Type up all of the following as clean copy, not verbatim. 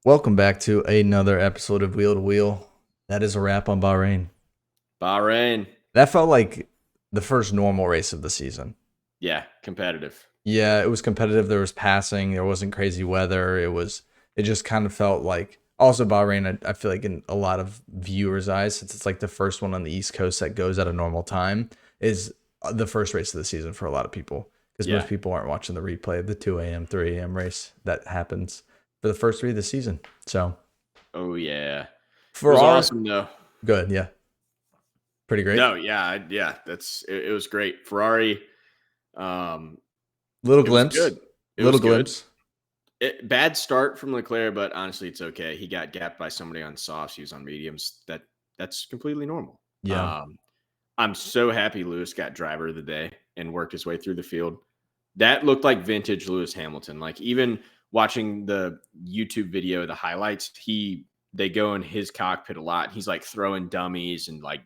Welcome back to another episode of Wheel to Wheel. That is a wrap on Bahrain. Bahrain. That felt like the first normal race of the season. Yeah, competitive. Yeah, it was competitive. There was passing. There wasn't crazy weather. It just kind of felt like, also Bahrain, I feel like in a lot of viewers' eyes, since it's like the first one on the East Coast that goes at a normal time, is the first race of the season for a lot of people. Because most Yeah. people aren't watching the replay of the 2 a.m., 3 a.m. race that happens for the first three of the season. So Oh yeah. It for was our awesome though. good, yeah. Pretty great. No, yeah, yeah. It was great. Ferrari. Um, Little it was glimpse. good. It Little was good. glimpse. Bad start from Leclerc, but honestly, it's okay. He got gapped by somebody on softs. He was on mediums. That's completely normal. Yeah. Um, I'm so happy Lewis got driver of the day and worked his way through the field. That looked like vintage Lewis Hamilton. Like even watching the YouTube video, the highlights, they go in his cockpit a lot. He's like throwing dummies and like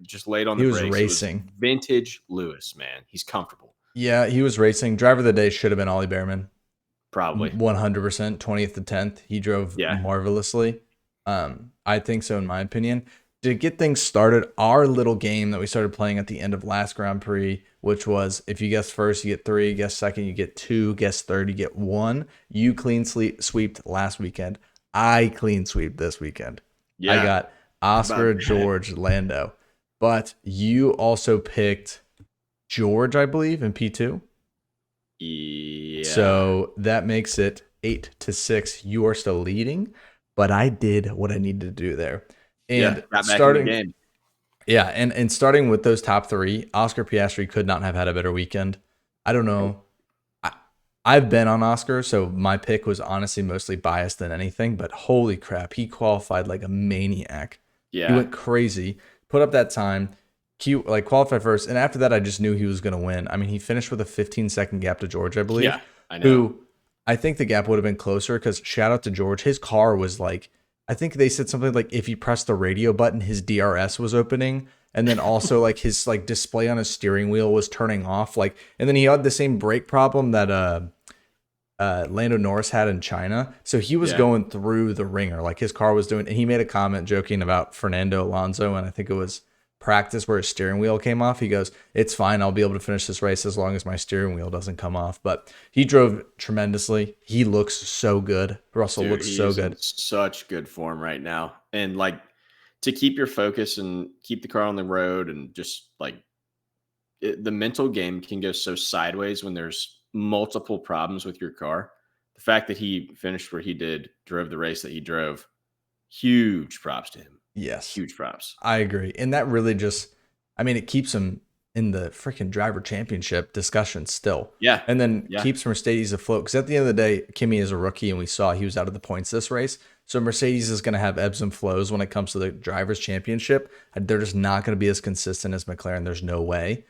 just laid on He the was brakes. It was racing. vintage Lewis, man. He's comfortable. Yeah, he was racing. Driver of the day should have been Ollie Behrman. Probably. 100%, 20th to 10th. He drove Yeah. marvelously. I think so, in my opinion. To get things started, our little game that we started playing at the end of last Grand Prix, which was if you guess first, you get three, guess second, you get two, guess third, you get one. You clean sweeped last weekend. I clean sweep this weekend. I Yeah. got How about Oscar, that? George, Lando. But you also picked George, I believe, in P2. Yeah. So that makes it 8-6. You are still leading, but I did what I needed to do there. Yeah. And Got back in the starting, game. yeah, and starting with those top three, Oscar Piastri could not have had a better weekend. I don't Nope. know. I, I've been on Oscar, so my pick was honestly mostly biased than anything, but holy crap, he qualified like a maniac. He Yeah. went crazy, put up that time, like qualified first, and after that, I just knew he was going to win. I mean, he finished with a 15-second gap to George, I believe, Yeah. I know. who I think the gap would have been closer because shout out to George, his car was like, I think they said something like if he pressed the radio button, his DRS was opening, and then also like his like display on his steering wheel was turning off, like, and then he had the same brake problem that Lando Norris had in China. So he was Yeah. going through the ringer, like his car was doing. And he made a comment joking about Fernando Alonso, and I think it was practice where his steering wheel came off. He goes, "It's fine. I'll be able to finish this race as long as my steering wheel doesn't come off." But he drove tremendously. He looks so good. Russell Dude, looks he so is in good. such good form right now. And like to keep your focus and keep the car on the road and just like the mental game can go so sideways when there's multiple problems with your car. The fact that he finished where he did, drove the race that he drove, huge props to him. Yes, Huge props. I agree. And that really just, I mean, it keeps him in the freaking driver championship discussion still. Yeah. And then Yeah. keeps Mercedes afloat. Because at the end of the day, Kimi is a rookie, and we saw he was out of the points this race. So Mercedes is going to have ebbs and flows when it comes to the drivers' championship. They're just not going to be as consistent as McLaren. There's no way.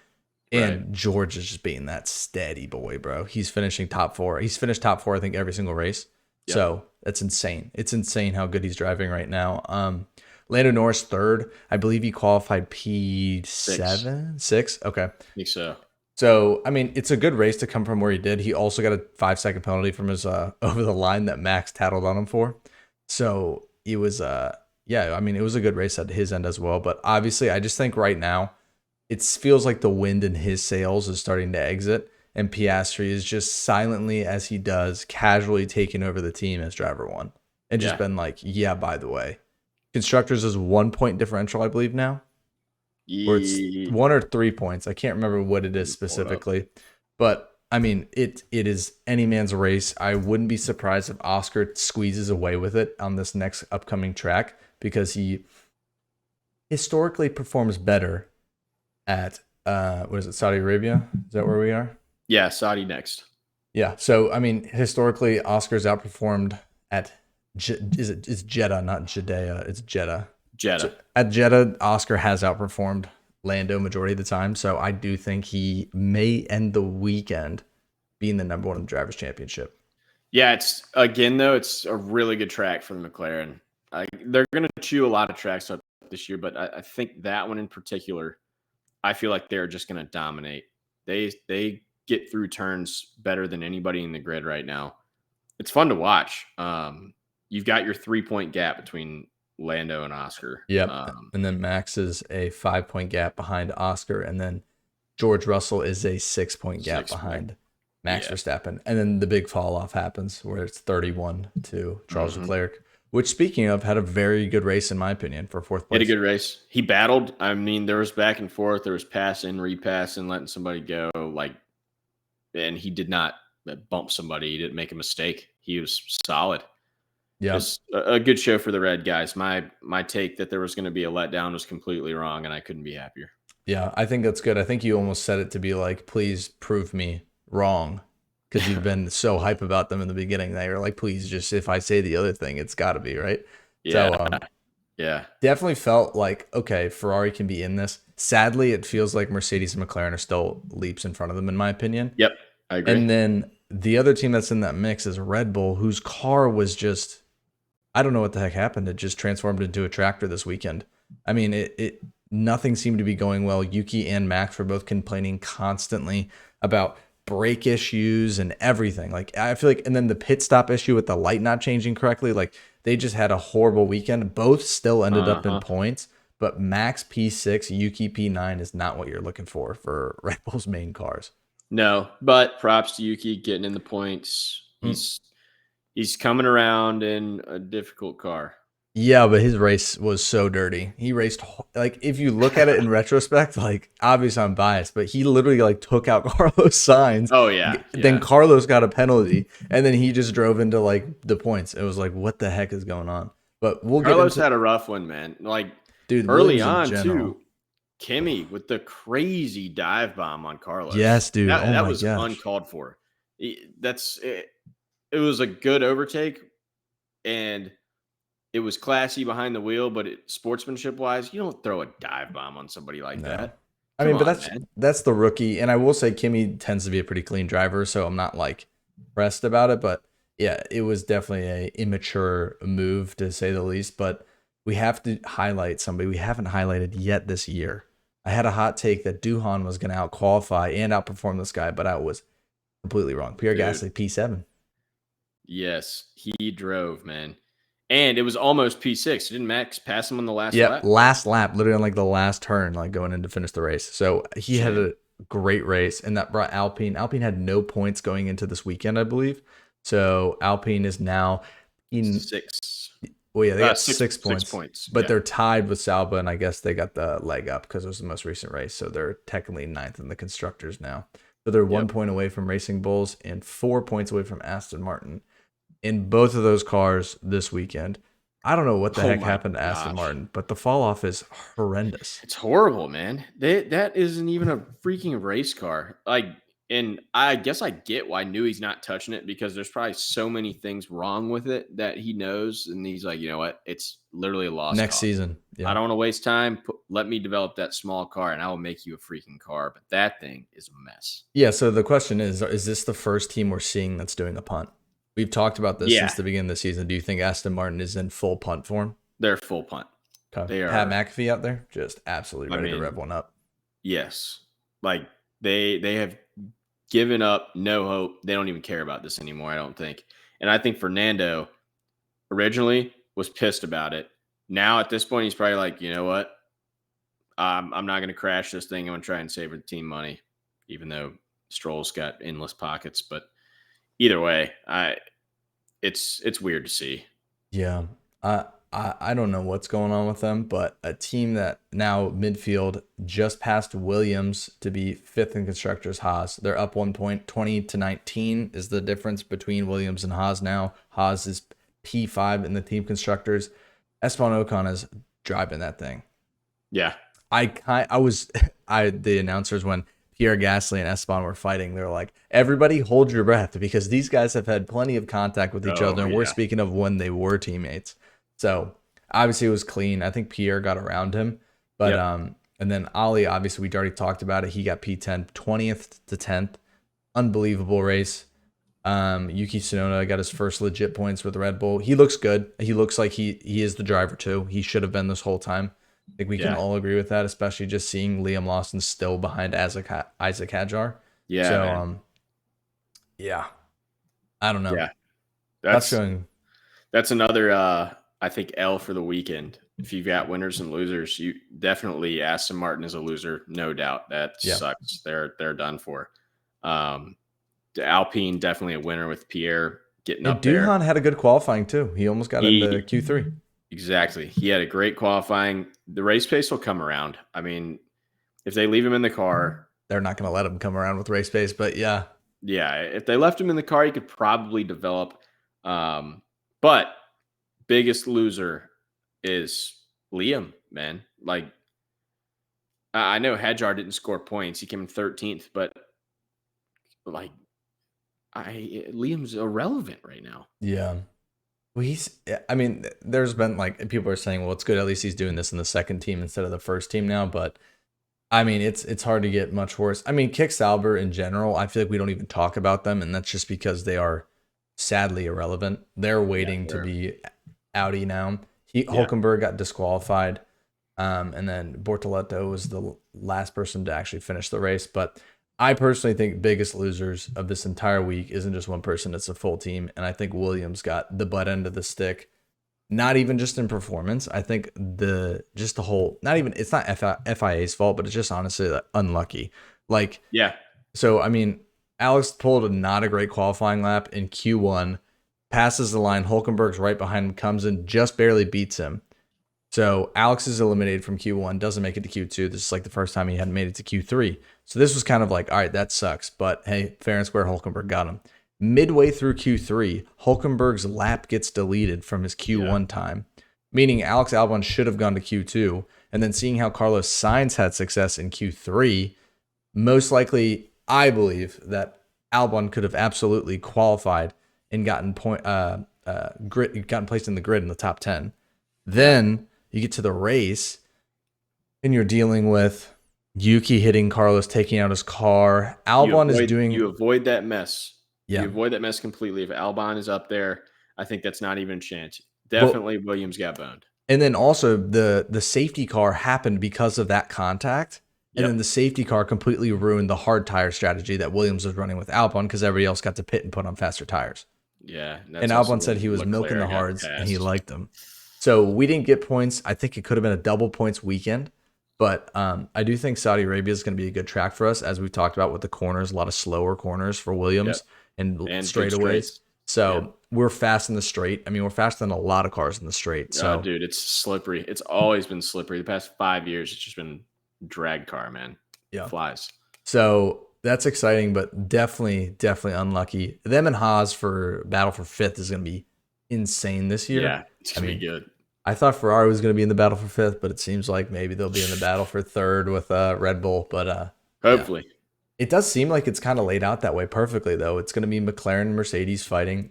Right. And George is just being that steady boy, bro. He's finishing top four. He's finished top four, I think, every single race. Yep. So that's insane. It's insane how good he's driving right now. Lando Norris third. I believe he qualified Six. P7, six. Okay. I think so. So I mean, it's a good race to come from where he did. He also got a 5 second penalty from his over the line that Max tattled on him for. So it was yeah, I mean, it was a good race at his end as well. But obviously, I just think right now it feels like the wind in his sails is starting to exit, and Piastri is just silently, as he does, casually taking over the team as driver one, and just Yeah. been like, yeah, by the way, constructors is 1 point differential, I believe now, or it's Ye- 1 or 3 points. I can't remember what it is Pull it up. specifically, but I mean, it is any man's race. I wouldn't be surprised if Oscar squeezes away with it on this next upcoming track because he historically performs better at what is it, Saudi Arabia? Is that where we are? Yeah. Saudi next. Yeah. So I mean, historically, Oscar's outperformed at is it it's Jeddah, not Jeddah. It's Jeddah. So Jeddah. at Jeddah, Oscar has outperformed Lando majority of the time. So I do think he may end the weekend being the number one in the drivers' championship. Yeah, it's again though, it's a really good track for the McLaren. They're going to chew a lot of tracks up this year, but I think that one in particular, I feel like they're just going to dominate. They get through turns better than anybody in the grid right now. It's fun to watch. you've got your 3-point gap between Lando and Oscar. Yep. And then Max is a 5-point gap behind Oscar, and then George Russell is a 6-point gap 6 point. behind Max Yeah. Verstappen. And then the big fall off happens where it's 31 to Charles Mhm. Leclerc, which, speaking of, had a very good race in my opinion for fourth He had a place. good race. He battled. I mean, there was back and forth. There was passing, repassing, letting somebody go. And he did not bump somebody. He didn't make a mistake. He was solid. Yeah. It's a good show for the red guys. My take that there was going to be a letdown was completely wrong, and I couldn't be happier. Yeah, I think that's good. I think you almost said it to be like, please prove me wrong. Because you've been so hype about them in the beginning that you're like, please, just if I say the other thing, it's got to be right. Yeah, So yeah, definitely felt like, okay, Ferrari can be in this. Sadly, it feels like Mercedes and McLaren are still leaps in front of them, in my opinion. yep, I agree. And then the other team that's in that mix is Red Bull, whose car was just, I don't know what the heck happened. It just transformed into a tractor this weekend. I mean, it nothing seemed to be going well. Yuki and Max were both complaining constantly about brake issues and everything. Like, I feel like, and then the pit stop issue with the light not changing correctly. Like, they just had a horrible weekend. Both still ended up in points, but Max P6, Yuki P9 is not what you're looking for Red Bull's main cars. No, but props to Yuki getting in the points. He's coming around in a difficult car. Yeah, but his race was so dirty. He raced, like, if you look at it in retrospect, like, obviously I'm biased, but he literally like took out Carlos Sainz. Oh yeah, Then Carlos got a penalty, and then he just drove into like the points. It was like, what the heck is going on? But we'll Carlos get into, had a rough one, man. Like, dude, early Williams in on general. too. Kimmy with the crazy dive bomb on Carlos. Yes, dude. Oh That my was gosh. uncalled for. That's it. It was a good overtake, and it was classy behind the wheel. But sportsmanship wise, you don't throw a dive bomb on somebody like No. that. I Come mean, but on, man. that's the rookie, and I will say Kimmy tends to be a pretty clean driver, so I'm not like pressed about it. But yeah, it was definitely a immature move to say the least. But we have to highlight somebody we haven't highlighted yet this year. I had a hot take that Duhan was going to out qualify and outperform this guy, but I was completely wrong. Pierre Gasly P7. Yes, he drove, man. And it was almost P6. Didn't Max pass him on the last Yep, lap? last lap, literally on like the last turn, like going in to finish the race. So he had a great race, and that brought Alpine. Alpine had no points going into this weekend, I believe. So Alpine is now in 6. Well, yeah, they got Six 6 points. 6 points. But they're tied with Sauber, and I guess they got the leg up because it was the most recent race. So they're technically ninth in the constructors now. So they're 1 point away from Racing Bulls and 4 points away from Aston Martin in both of those cars this weekend. I don't know what the heck happened to Aston Martin, but the fall off is horrendous. It's horrible, man. That isn't even a freaking race car. And I guess I get why Newey's not touching it, because there's probably so many things wrong with it that he knows, and he's like, you know what? It's literally a lost Next cause. season. Yeah. I don't want to waste time. Let me develop that small car, and I will make you a freaking car. But that thing is a mess. Yeah. So the question is this the first team we're seeing that's doing a punt? We've talked about this since the beginning of the season. Do you think Aston Martin is in full punt form? They're full punt. Okay. They are. Pat McAfee out there, just absolutely ready to rev one up. Yes. Like they have given up, no hope. They don't even care about this anymore, I don't think. And I think Fernando originally was pissed about it. Now at this point, he's probably like, you know what? I'm not going to crash this thing. I'm going to try and save the team money, even though Stroll's got endless pockets. But either way, it's weird to see. Yeah. I don't know what's going on with them, but a team that now midfield just passed Williams to be fifth in constructors, Haas. They're up 1 point, 20-19 is the difference between Williams and Haas now. Haas is P5 in the team constructors. Esteban Ocon is driving that thing. Yeah. The announcers, when Pierre Gasly and Esteban were fighting, they're like, everybody hold your breath, because these guys have had plenty of contact with each other. And we're speaking of when they were teammates. So obviously it was clean. I think Pierre got around him, but and then Ali, obviously we already talked about it. He got P10, 20th to 10th. Unbelievable race. Yuki Tsunoda got his first legit points with Red Bull. He looks good. He looks like he is the driver too. He should have been this whole time. I think we can all agree with that, especially just seeing Liam Lawson still behind Isaac Hadjar. Yeah. So, man. I don't know. Yeah. That's showing. That's another, I think, L for the weekend. If you've got winners and losers, you definitely Aston Martin is a loser, no doubt. That Yeah. sucks. They're done for. Um, the Alpine definitely a winner with Pierre getting And up there. Duhan had a good qualifying too. He almost got into He Q3. exactly. He had a great qualifying. The race pace will come around. I mean, if they leave him in the car, They're not going to let him come around with race pace, but yeah. yeah, if they left him in the car, he could probably develop. But biggest loser is Liam, man. Like I know Hadjar didn't score points; he came in 13th, but like Liam's irrelevant right now. Yeah. Well, I mean, there's been like people are saying, well, it's good. At least he's doing this in the second team instead of the first team now. But I mean, it's hard to get much worse. I mean, Kick Sauber in general, I feel like we don't even talk about them. And that's just because they are sadly irrelevant. They're Yeah, waiting to be Audi now. yeah, Hulkenberg got disqualified. And then Bortoleto was the last person to actually finish the race. But I personally think biggest losers of this entire week isn't just one person, it's a full team. And I think Williams got the butt end of the stick, not even just in performance. I think the whole, not even, it's not FIA's fault, but it's just honestly unlucky. Like, yeah. so, I mean, Alex pulled not a great qualifying lap in Q1, passes the line. Hulkenberg's right behind him, comes in, just barely beats him. So Alex is eliminated from Q1, doesn't make it to Q2. This is like the first time he hadn't made it to Q3. So this was kind of like, all right, that sucks. But hey, fair and square, Hulkenberg got him. Midway through Q3, Hulkenberg's lap gets deleted from his Q1 time, meaning Alex Albon should have gone to Q2. And then seeing how Carlos Sainz had success in Q3, most likely, I believe that Albon could have absolutely qualified and gotten gotten placed in the grid in the top 10. Then you get to the race and you're dealing with Yuki hitting Carlos, taking out his car. Albon is doing. You avoid that mess. Yeah. You avoid that mess completely. If Albon is up there, I think that's not even a chance. Well, Definitely Williams got boned. and then also the safety car happened because of that contact. And then the safety car completely ruined the hard tire strategy that Williams was running with Albon because everybody else got to pit and put on faster tires. Yeah. And Albon said he was milking the hards and he liked them. So we didn't get points. I think it could have been a double points weekend. But I do think Saudi Arabia is going to be a good track for us, as we've talked about with the corners, a lot of slower corners for Williams and straightaways. So we're fast in the straight. I mean, we're faster than a lot of cars in the straight. So, dude, it's slippery. It's always been slippery. The past 5 years, it's just been drag car, man. Yeah. Flies. So that's exciting, but definitely unlucky. Them and Haas for battle for fifth is going to be insane this year. Yeah, it's going to be good. I thought Ferrari was going to be in the battle for fifth, but it seems like maybe they'll be in the battle for third with Red Bull. But hopefully. Yeah. It does seem like it's kind of laid out that way perfectly, though. It's going to be McLaren and Mercedes fighting,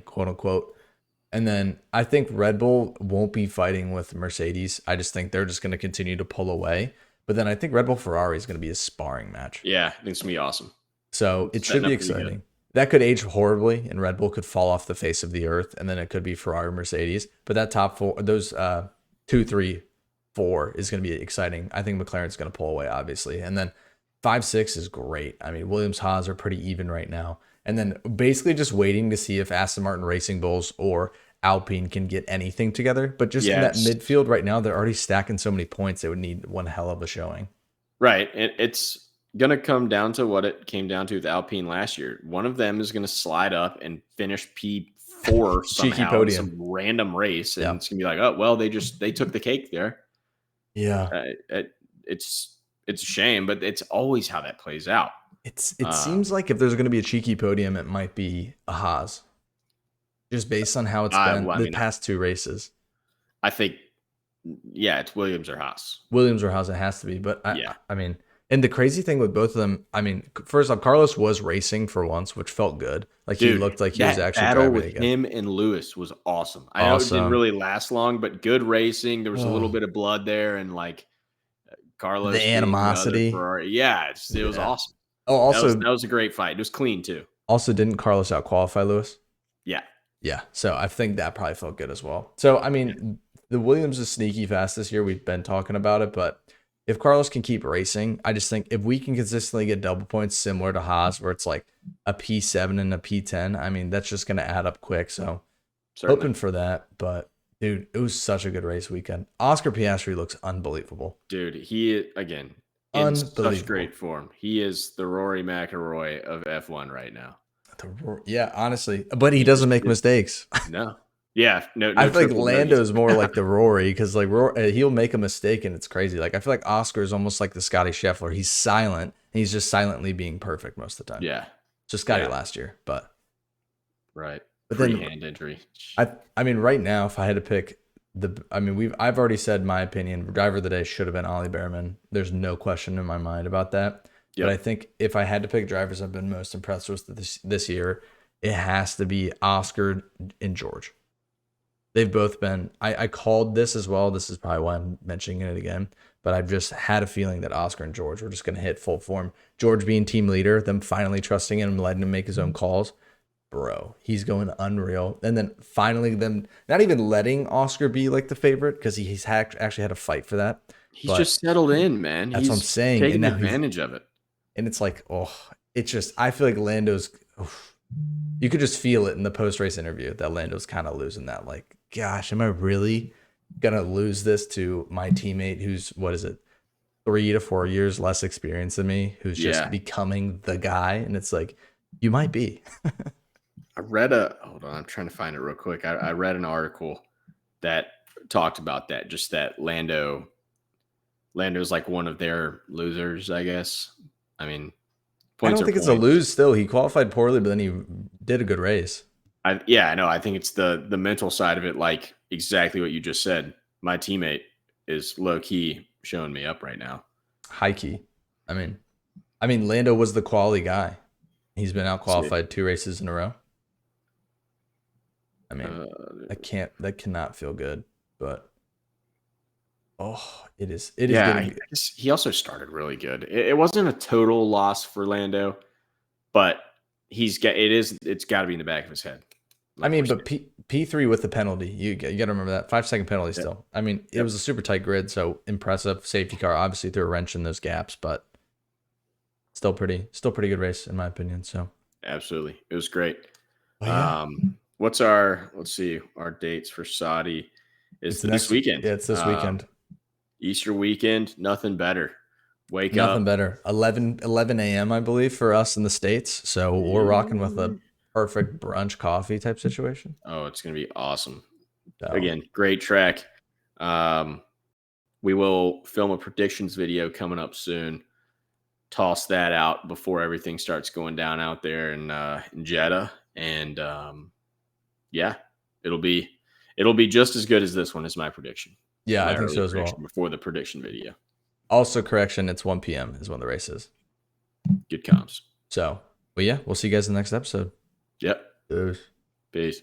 quote unquote. And then I think Red Bull won't be fighting with Mercedes. I just think they're just going to continue to pull away. But then I think Red Bull Ferrari is going to be a sparring match. Yeah, I think it's going to be awesome. So it should be exciting. That could age horribly, and Red Bull could fall off the face of the earth, and then it could be Ferrari, Mercedes. But that top four, those 2, 3, 4 is going to be exciting. I think McLaren's going to pull away, obviously. And then 5, 6 is great. I mean, Williams, Haas are pretty even right now. And then basically just waiting to see if Aston Martin Racing Bulls or Alpine can get anything together. But just in that midfield right now, they're already stacking so many points, they would need one hell of a showing. Right. It's going to come down to what it came down to with Alpine last year. One of them is going to slide up and finich P4 somehow in some random race. And it's going to be like, oh, well, they took the cake there. Yeah. It's a shame, but it's always how that plays out. It seems like if there's going to be a cheeky podium, it might be a Haas. Just based on how it's been the past 2 races. I think, it's Williams or Haas. Williams or Haas, it has to be. But I mean, and the crazy thing with both of them, I mean, first off, Carlos was racing for once, which felt good. Like, dude, he looked like he was actually battle driving with again. Him and Lewis was awesome. I know it didn't really last long, but good racing. There was a little bit of blood there, and like Carlos, the animosity. It was awesome. Oh, also that was a great fight. It was clean too. Also, didn't Carlos out qualify Lewis? Yeah. So I think that probably felt good as well. So I mean, the Williams is sneaky fast this year. We've been talking about it, but if Carlos can keep racing, I just think if we can consistently get double points similar to Haas, where it's like a P7 and a P10, I mean, that's just going to add up quick. So certainly. hoping for that. But dude, it was such a good race weekend. Oscar Piastri looks unbelievable. Dude, he again in such Unbelievable. great form. He is the Rory McIlroy of F1 right now. Yeah, honestly, but he He doesn't just make is mistakes. no. Yeah, no I no feel like triple bogeys. Lando's more like the Rory because like he'll make a mistake and it's crazy. Like I feel like Oscar is almost like the Scotty Scheffler. He's silent and he's just silently being perfect most of the time. Yeah. Just Scotty Yeah. last year, Right. but then Pre-hand injury. I mean right now if I had to pick I've already said my opinion. Driver of the day should have been Ollie Behrman. There's no question in my mind about that. But I Yep. think if I had to pick drivers I've been most impressed with this year, it has to be Oscar and George. They've both been. I called this as well. This is probably why I'm mentioning it again. But I've just had a feeling that Oscar and George were just going to hit full form. George being team leader, them finally trusting him, letting him make his own calls. Bro, he's going unreal. And then finally, them not even letting Oscar be like the favorite because actually had a fight for that. He's But just settled in, man. that's what I'm He's saying. And taking now he's advantage of it. and it's like, oh, it's just I feel like Lando's. Oof, you could just feel it in the post race interview that Lando's kind of losing that. Like, gosh, am I really gonna lose this to my teammate who's what is it, 3 to 4 years less experience than me, who's just Yeah. becoming the guy? And it's like, you might be. I read a hold on, I'm trying to find it real quick. I read an article that talked about that, just that Lando's like one of their losers, I guess. I mean, I points don't are think it's a points. lose. Still, he qualified poorly, but then he did a good race. Yeah, I know. I think it's the mental side of it, like exactly what you just said. My teammate is low key showing me up right now. High key. I mean, Lando was the quality guy. He's been out Let's see. qualified 2 races in a row. I mean, Uh, that cannot feel good, but oh, it is yeah, I getting guess he also started really good. It wasn't a total loss for Lando, but it's got to be in the back of his head, I like we're mean, but saying. P3 with the penalty, you got to remember that 5 second penalty Yep. still. I mean, it Yep. was a super tight grid, so impressive. Safety car obviously threw a wrench in those gaps, but still pretty good race in my opinion. So, Absolutely. It was great. oh yeah, Let's see, our dates for Saudi is it's this next. weekend. Yeah, it's this weekend. Easter weekend, nothing better. Wake Nothing up. better. 11 a.m. I believe for us in the states. So we're rocking with a perfect brunch coffee type situation. Oh, it's going to be awesome. So Again, great track. Um, we will film a predictions video coming up soon. Toss that out before everything starts going down out there in Jeddah, and yeah, it'll be just as good as this one is my prediction. yeah, I My think early so as prediction well. before the prediction video. Also, correction, it's 1 p.m. is when the race is. Good comms. So, but yeah, we'll see you guys in the next episode. Yep. Peace. Peace.